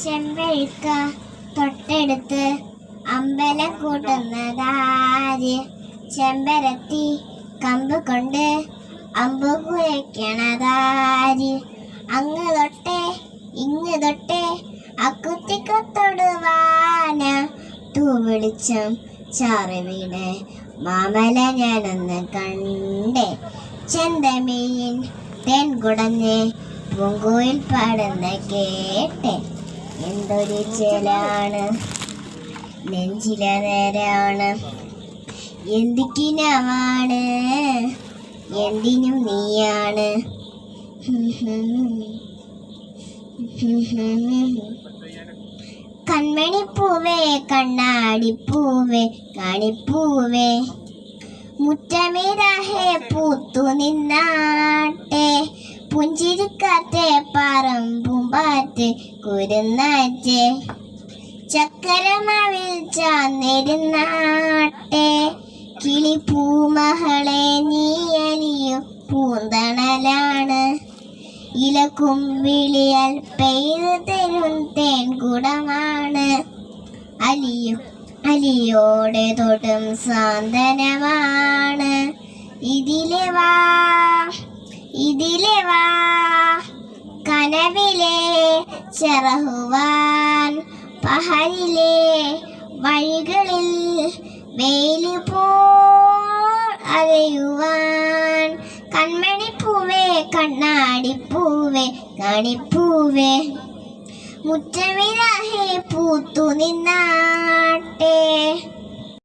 ചെമ്പഴുക്ക തൊട്ടെടുത്ത് അമ്പല കൂട്ടുന്നതാര്? ചെമ്പരത്തി കമ്പ് കൊണ്ട് അമ്പ് കുഴക്കണതാര്? അങ്ങ് തൊട്ടേ ഇങ്ങ് തൊട്ടേ അക്കുത്തിക്കൊത്തൊടുവാന തൂവെളിച്ചം ചാറി വീണ് മാമല ഞാനൊന്ന് കണ്ടേ. ചെന്തമീൻ തേൻ കുടഞ്ഞ് പൂങ്കോയിൽ പാടുന്ന കേട്ടെ. എന്തൊരു ചേലാണ് നെഞ്ചിലെ നേരാണ്, എന്തിക്കിനവാണ് എന്തിനും നീയാണ്. കൺമണിപ്പൂവേ കണ്ണാടിപ്പൂവേ കാണിപ്പൂവേ മുറ്റമിരാഹെ പൂത്തു നിന്നാട്ടെ. പുഞ്ചിരിക്കാറ്റെ പറമ്പുംപാറ്റ് കുരുന്നാറ്റെ ചക്കരമാവിൽ ചാന്നിരുന്നാട്ടെ. കിളിപ്പൂമകളെ നീ അലിയും പൂന്തണലാണ്, ഇലക്കുമ്പിളിയാൽ പെയ്തു തരും തേൻകുടമാണ്. അലിയോടെ തൊടും സാന്ത്വനമാണ്. ഇതിലെ വാ കനവിലെ ചെറഹുവാൻ, പഹലിലെ വഴികളിൽ വെയില് പോൽ അലയുവാൻ. കൺമണിപ്പൂവേ കണ്ണാടിപ്പൂവേ കാണിപ്പൂവേ മുറ്റമിരാഹെ പൂത്തു നിന്നാട്ടെ.